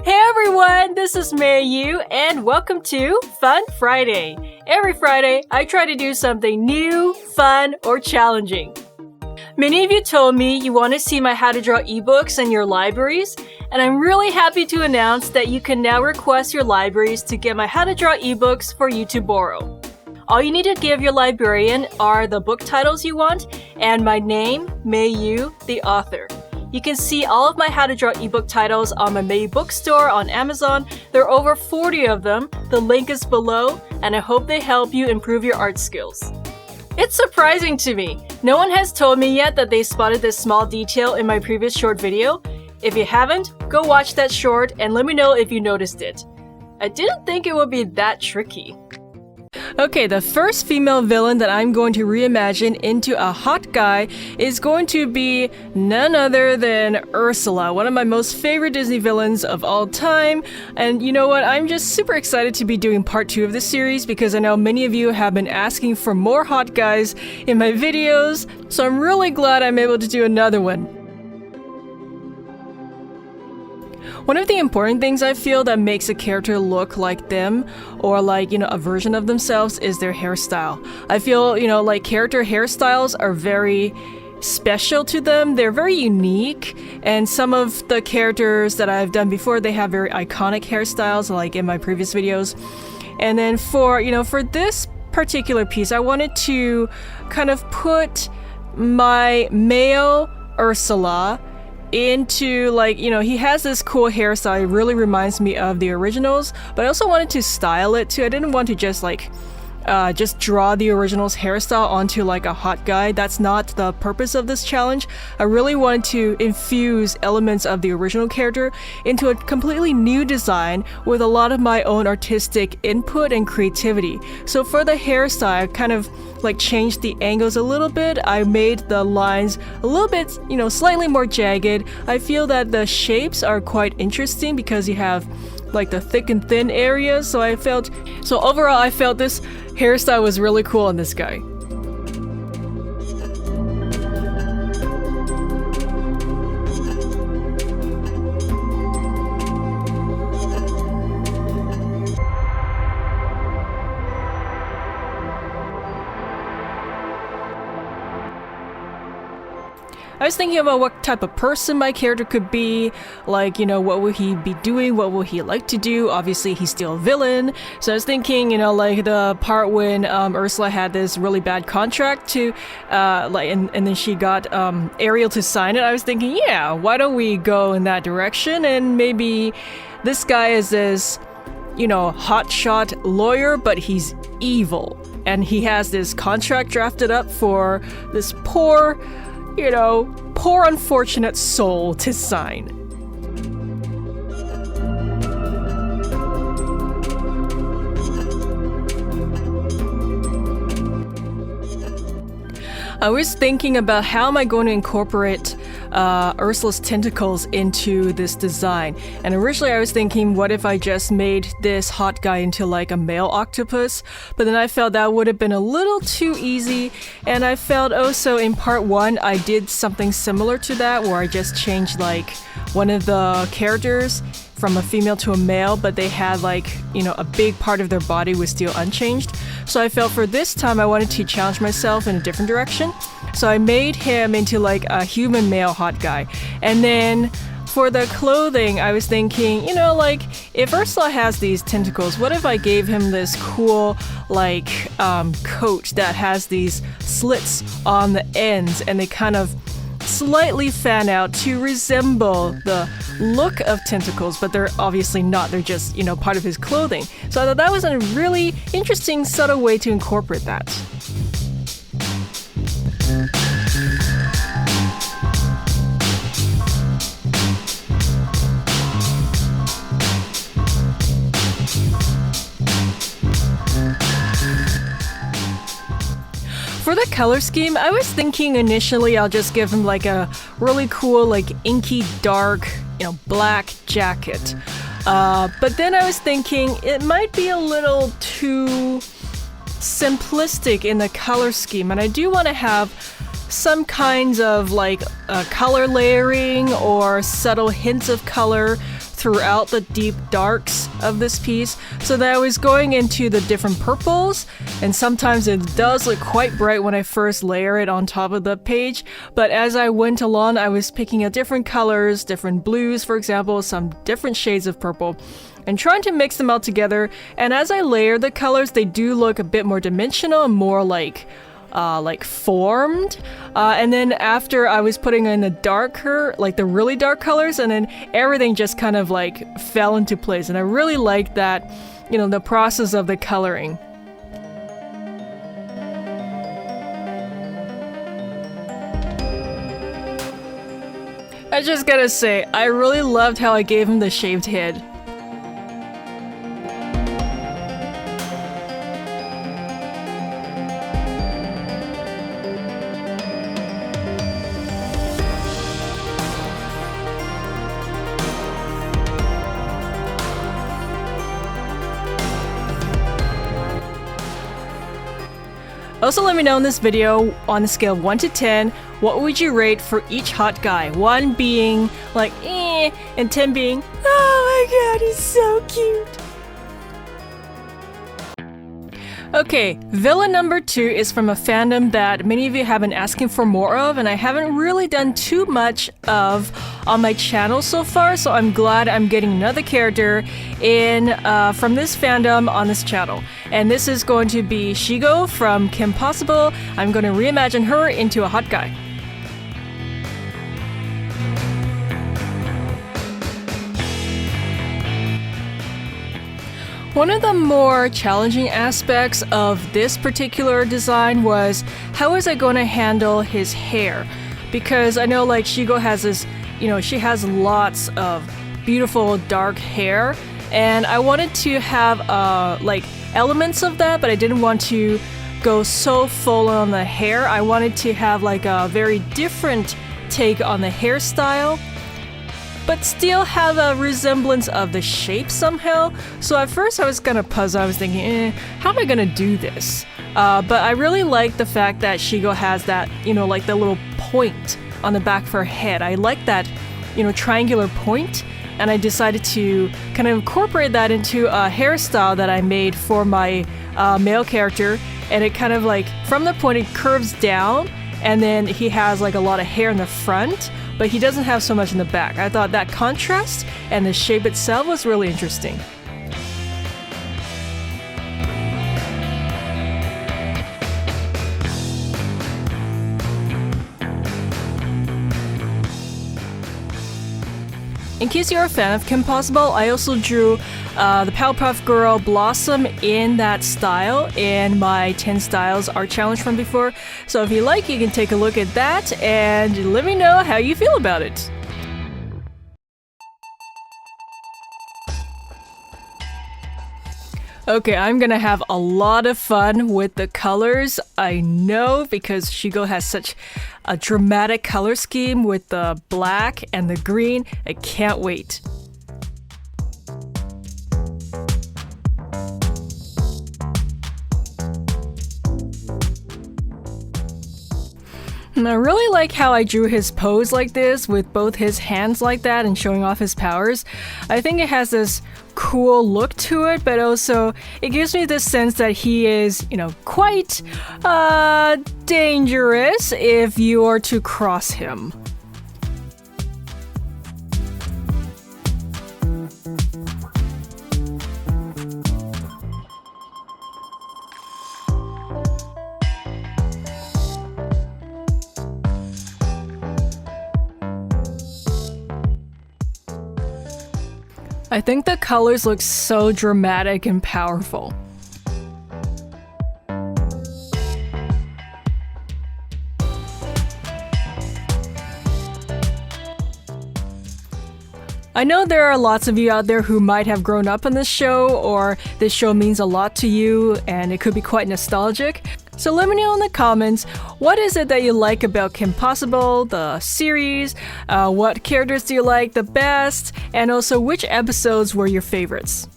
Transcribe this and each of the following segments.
Hey everyone, this is MeiYu and welcome to Fun Friday. Every Friday, I try to do something new, fun, or challenging. Many of you told me you want to see my how to draw ebooks in your libraries, and I'm really happy to announce that you can now request your libraries to get my how to draw ebooks for you to borrow. All you need to give your librarian are the book titles you want and my name, MeiYu, the author. You can see all of my how to draw ebook titles on my MeiYu bookstore on Amazon. There are over 40 of them. The link is below, and I hope they help you improve your art skills. It's surprising to me. No one has told me yet that they spotted this small detail in my previous short video. If you haven't, go watch that short and let me know if you noticed it. I didn't think it would be that tricky. Okay, the first female villain that I'm going to reimagine into a hot guy is going to be none other than Ursula, one of my most favorite Disney villains of all time. And you know what? I'm just super excited to be doing part 2 of this series because I know many of you have been asking for more hot guys in my videos, so I'm really glad I'm able to do another one. One of the important things I feel that makes a character look like them or a version of themselves is their hairstyle. I feel, character hairstyles are very special to them. They're very unique, and some of the characters that I've done before, they have very iconic hairstyles like in my previous videos. And then for this particular piece, I wanted to kind of put my male Ursula into he has this cool hairstyle. It really reminds me of the originals, but I also wanted to style it too. I didn't want to just draw the original's hairstyle onto a hot guy. That's not the purpose of this challenge. I really wanted to infuse elements of the original character into a completely new design with a lot of my own artistic input and creativity. So for the hairstyle, I kind of changed the angles a little bit. I made the lines a little bit, slightly more jagged. I feel that the shapes are quite interesting because you have the thick and thin areas. So overall, I felt this hairstyle was really cool on this guy. I was thinking about what type of person my character could be, what will he be doing, what will he like to do. Obviously, he's still a villain, so I was thinking, the part when Ursula had this really bad contract to, and then she got Ariel to sign it. I was thinking, yeah, why don't we go in that direction, and maybe this guy is this, hotshot lawyer, but he's evil, and he has this contract drafted up for this poor unfortunate soul to sign. I was thinking about how am I going to incorporate Ursula's tentacles into this design. And originally I was thinking, what if I just made this hot guy into a male octopus? But then I felt that would have been a little too easy. And I felt also in part 1, I did something similar to that where I just changed one of the characters from a female to a male, but they had a big part of their body was still unchanged. So I felt for this time I wanted to challenge myself in a different direction. So I made him into a human male hot guy. And then for the clothing, I was thinking, if Ursula has these tentacles, what if I gave him this cool coat that has these slits on the ends and they kind of slightly fan out to resemble the look of tentacles, but they're obviously not. They're just, part of his clothing. So I thought that was a really interesting, subtle way to incorporate that. For the color scheme, I was thinking initially I'll just give him a really cool inky dark, black jacket. But then I was thinking it might be a little too simplistic in the color scheme, and I do want to have some kinds of color layering or subtle hints of color throughout the deep darks of this piece, so that I was going into the different purples, and sometimes it does look quite bright when I first layer it on top of the page, but as I went along, I was picking out different colors, different blues, for example, some different shades of purple, and trying to mix them all together. And as I layer the colors, they do look a bit more dimensional and more like formed. And then after I was putting in the darker, like the really dark colors, and then everything just kind of like fell into place. And I really liked that, you know, the process of the coloring. I just gotta say, I really loved how I gave him the shaved head. Also, let me know in this video, on a scale of 1 to 10, what would you rate for each hot guy? 1 being like, eh, and 10 being, oh my god, he's so cute. Okay, villain number 2 is from a fandom that many of you have been asking for more of, and I haven't really done too much of on my channel so far, so I'm glad I'm getting another character in from this fandom on this channel. And this is going to be Shigo from Kim Possible. I'm going to reimagine her into a hot guy. One of the more challenging aspects of this particular design was how was I going to handle his hair? Because I know like Shigo has this, you know, she has lots of beautiful dark hair, and I wanted to have like elements of that, but I didn't want to go so full on the hair. I wanted to have like a very different take on the hairstyle, but still have a resemblance of the shape somehow. So at first I was kind of puzzled. I was thinking, how am I gonna do this? But I really like the fact that Shigo has that, you know, like the little point on the back of her head. I like that, you know, triangular point, and I decided to kind of incorporate that into a hairstyle that I made for my male character. And it kind of like, from the point it curves down, and then he has like a lot of hair in the front, but he doesn't have so much in the back. I thought that contrast and the shape itself was really interesting. In case you're a fan of Kim Possible, I also drew the Powerpuff Girl Blossom in that style in my 10 Styles art challenge from before. So if you like, you can take a look at that and let me know how you feel about it. Okay, I'm gonna have a lot of fun with the colors, I know, because Shigo has such a dramatic color scheme with the black and the green. I can't wait. And I really like how I drew his pose like this, with both his hands like that and showing off his powers. I think it has this cool look to it, but also it gives me this sense that he is, you know, quite dangerous if you are to cross him. I think the colors look so dramatic and powerful. I know there are lots of you out there who might have grown up on this show, or this show means a lot to you and it could be quite nostalgic. So let me know in the comments, what is it that you like about Kim Possible, the series? What characters do you like the best? And also, which episodes were your favorites?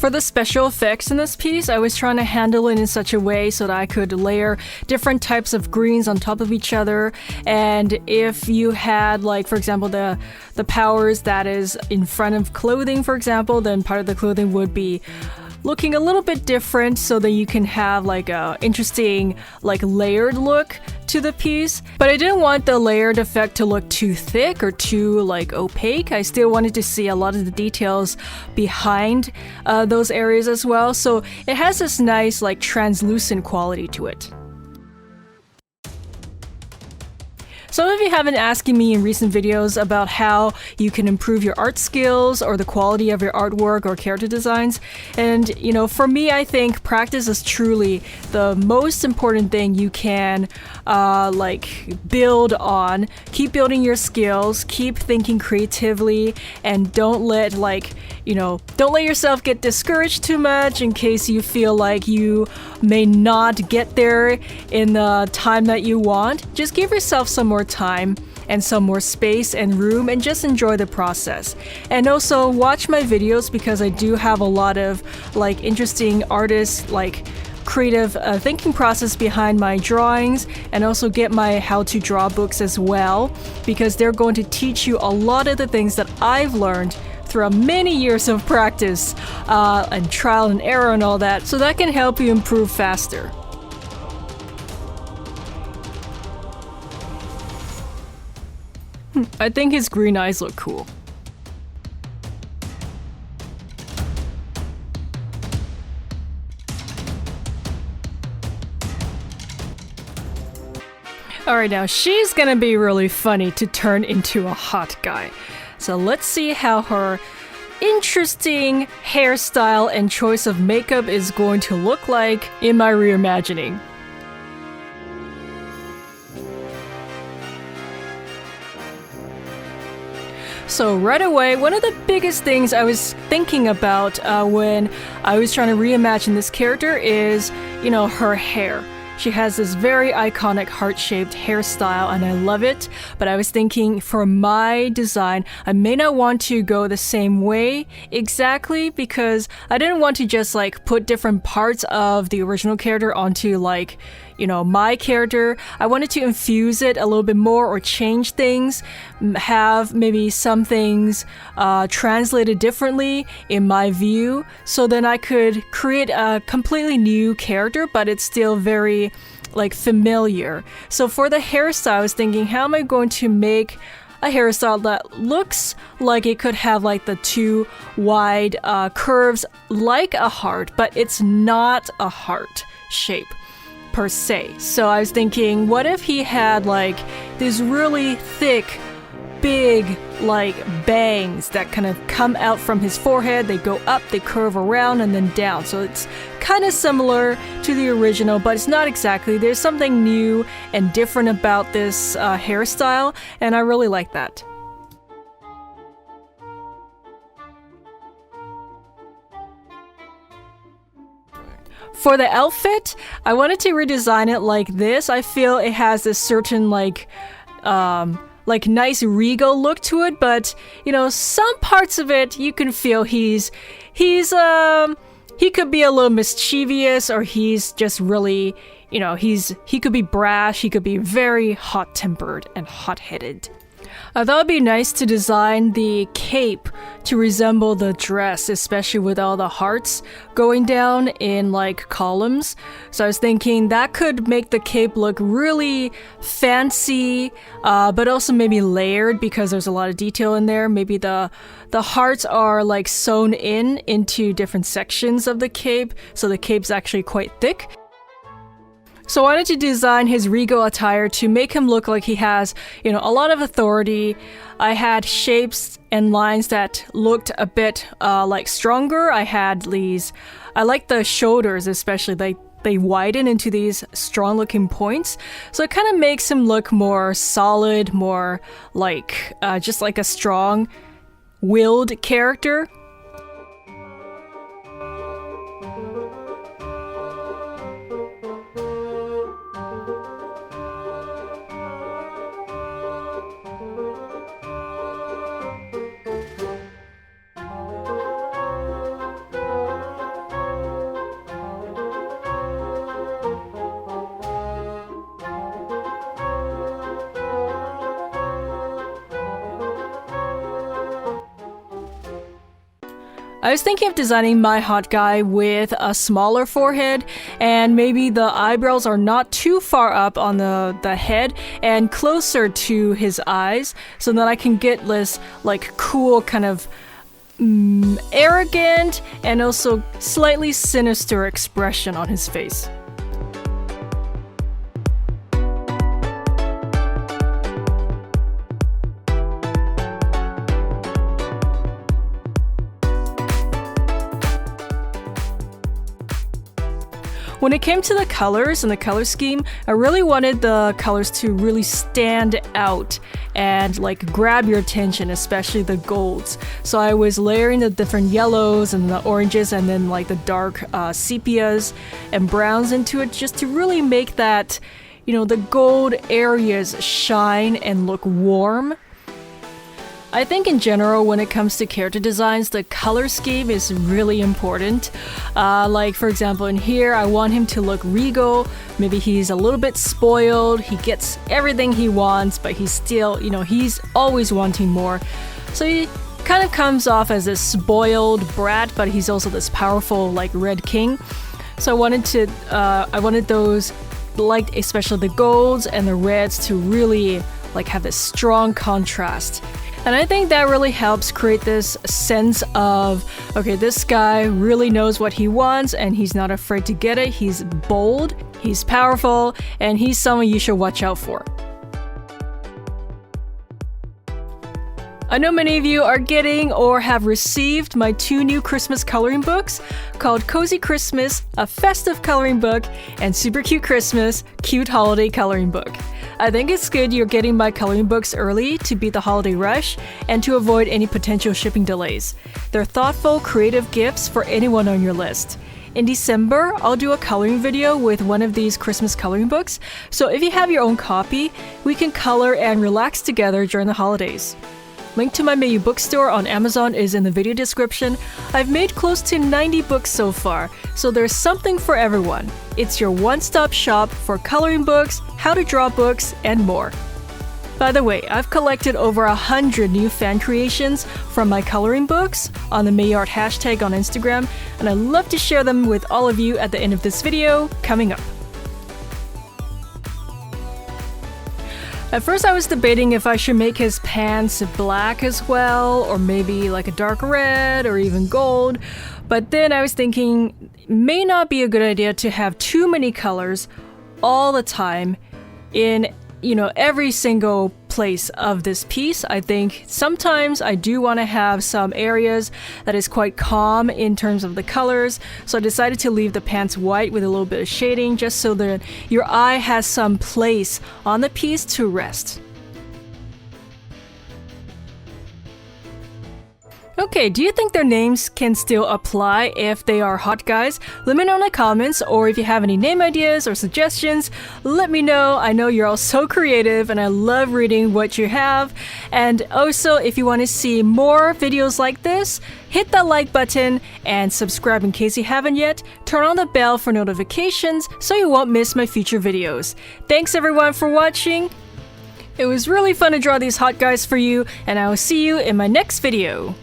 For the special effects in this piece, I was trying to handle it in such a way so that I could layer different types of greens on top of each other. And if you had, like, for example, the powers that is in front of clothing, for example, then part of the clothing would be looking a little bit different so that you can have like a interesting like layered look to the piece. But I didn't want the layered effect to look too thick or too like opaque. I still wanted to see a lot of the details behind those areas as well. So it has this nice like translucent quality to it. Some of you have been asking me in recent videos about how you can improve your art skills or the quality of your artwork or character designs. And, you know, for me, I think practice is truly the most important thing you can like build on. Keep building your skills, keep thinking creatively, and don't let don't let yourself get discouraged too much in case you feel like you may not get there in the time that you want. Just give yourself some more time and some more space and room and just enjoy the process. And also watch my videos because I do have a lot of like interesting artists like creative thinking process behind my drawings, and also get my how to draw books as well, because they're going to teach you a lot of the things that I've learned throughout many years of practice and trial and error and all that, so that can help you improve faster. I think his green eyes look cool. Alright, now she's gonna be really funny to turn into a hot guy. So let's see how her interesting hairstyle and choice of makeup is going to look like in my reimagining. So right away, one of the biggest things I was thinking about when I was trying to reimagine this character is, you know, her hair. She has this very iconic heart-shaped hairstyle and I love it, but I was thinking for my design, I may not want to go the same way exactly because I didn't want to just like put different parts of the original character onto like, you know, my character. I wanted to infuse it a little bit more or change things, have maybe some things translated differently in my view, so then I could create a completely new character, but it's still very like familiar. So for the hairstyle, I was thinking, how am I going to make a hairstyle that looks like it could have like the two wide curves like a heart, but it's not a heart shape per se. So I was thinking, what if he had like these really thick, big like bangs that kind of come out from his forehead, they go up, they curve around and then down. So it's kind of similar to the original, but it's not exactly. There's something new and different about this hairstyle, and I really like that. For the outfit, I wanted to redesign it like this. I feel it has this certain like nice regal look to it, but you know, some parts of it you can feel he could be a little mischievous, or he's just really, you know, he could be brash, he could be very hot-tempered and hot-headed. I thought it'd be nice to design the cape to resemble the dress, especially with all the hearts going down in like columns. So I was thinking that could make the cape look really fancy, but also maybe layered because there's a lot of detail in there. Maybe the hearts are like sewn into different sections of the cape, so the cape's actually quite thick. So I wanted to design his regal attire to make him look like he has, you know, a lot of authority. I had shapes and lines that looked a bit like stronger. I like the shoulders especially, they widen into these strong looking points. So it kind of makes him look more solid, more like just like a strong willed character. I was thinking of designing my hot guy with a smaller forehead, and maybe the eyebrows are not too far up on the head and closer to his eyes, so that I can get this like cool kind of arrogant and also slightly sinister expression on his face. When it came to the colors and the color scheme, I really wanted the colors to really stand out and like grab your attention, especially the golds. So I was layering the different yellows and the oranges and then like the dark sepias and browns into it just to really make that, you know, the gold areas shine and look warm. I think in general, when it comes to character designs, the color scheme is really important. Like for example, in here, I want him to look regal. Maybe he's a little bit spoiled. He gets everything he wants, but he's still, you know, he's always wanting more. So he kind of comes off as a spoiled brat, but he's also this powerful, like, red king. So I wanted those, like especially the golds and the reds, to really like have this strong contrast. And I think that really helps create this sense of, okay, this guy really knows what he wants and he's not afraid to get it. He's bold, he's powerful, and he's someone you should watch out for. I know many of you are getting or have received my 2 new Christmas coloring books called Cozy Christmas, a festive coloring book, and Super Cute Christmas, cute holiday coloring book. I think it's good you're getting my coloring books early to beat the holiday rush and to avoid any potential shipping delays. They're thoughtful, creative gifts for anyone on your list. In December, I'll do a coloring video with one of these Christmas coloring books, so if you have your own copy, we can color and relax together during the holidays. Link to my MeiYu bookstore on Amazon is in the video description. I've made close to 90 books so far, so there's something for everyone. It's your one-stop shop for coloring books, how to draw books, and more. By the way, I've collected over 100 new fan creations from my coloring books on the MeiYuArt hashtag on Instagram, and I'd love to share them with all of you at the end of this video coming up. At first I was debating if I should make his pants black as well, or maybe like a dark red or even gold, but then I was thinking it may not be a good idea to have too many colors all the time in, you know, every single place of this piece. I think sometimes I do want to have some areas that is quite calm in terms of the colors, so I decided to leave the pants white with a little bit of shading just so that your eye has some place on the piece to rest. Okay, do you think their names can still apply if they are hot guys? Let me know in the comments, or if you have any name ideas or suggestions, let me know. I know you're all so creative and I love reading what you have. And also, if you want to see more videos like this, hit that like button and subscribe in case you haven't yet. Turn on the bell for notifications so you won't miss my future videos. Thanks everyone for watching. It was really fun to draw these hot guys for you, and I will see you in my next video.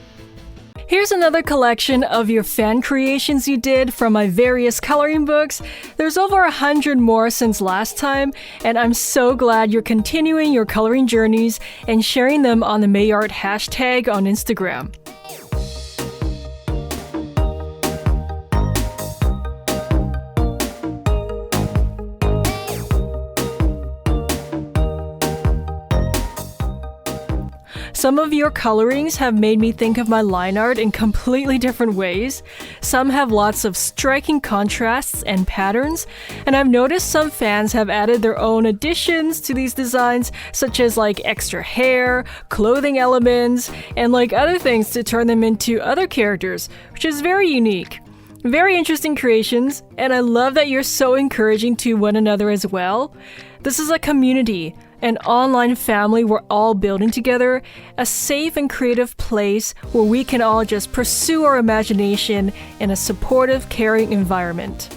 Here's another collection of your fan creations you did from my various coloring books. There's over 100 more since last time, and I'm so glad you're continuing your coloring journeys and sharing them on the MeiYuArt hashtag on Instagram. Some of your colorings have made me think of my line art in completely different ways. Some have lots of striking contrasts and patterns, and I've noticed some fans have added their own additions to these designs, such as like extra hair, clothing elements, and like other things to turn them into other characters, which is very unique. Very interesting creations, and I love that you're so encouraging to one another as well. This is a community, an online family we're all building together, a safe and creative place where we can all just pursue our imagination in a supportive, caring environment.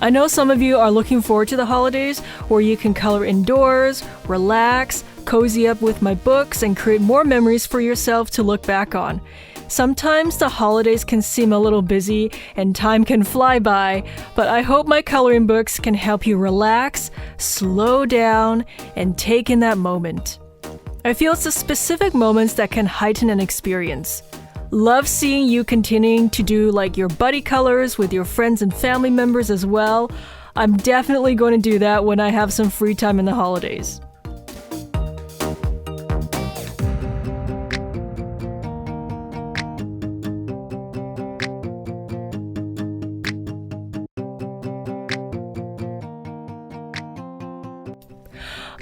I know some of you are looking forward to the holidays where you can color indoors, relax, cozy up with my books, and create more memories for yourself to look back on. Sometimes the holidays can seem a little busy and time can fly by, but I hope my coloring books can help you relax, slow down, and take in that moment. I feel it's the specific moments that can heighten an experience. Love seeing you continuing to do like your buddy colors with your friends and family members as well. I'm definitely going to do that when I have some free time in the holidays.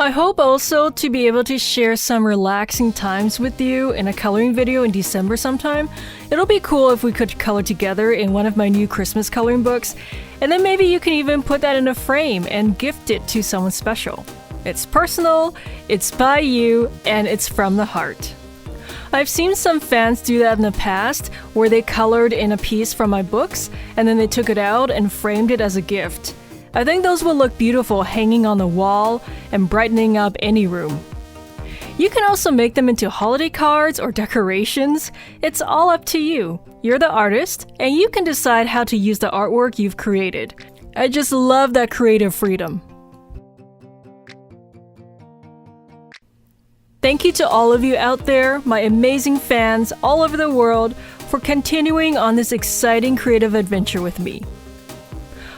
I hope also to be able to share some relaxing times with you in a coloring video in December sometime. It'll be cool if we could color together in one of my new Christmas coloring books, and then maybe you can even put that in a frame and gift it to someone special. It's personal, it's by you, and it's from the heart. I've seen some fans do that in the past, where they colored in a piece from my books, and then they took it out and framed it as a gift. I think those will look beautiful hanging on the wall and brightening up any room. You can also make them into holiday cards or decorations. It's all up to you. You're the artist, and you can decide how to use the artwork you've created. I just love that creative freedom. Thank you to all of you out there, my amazing fans all over the world, for continuing on this exciting creative adventure with me.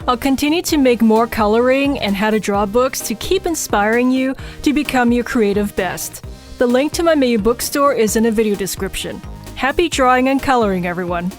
I'll continue to make more coloring and how to draw books to keep inspiring you to become your creative best. The link to my MeiYu bookstore is in the video description. Happy drawing and coloring, everyone!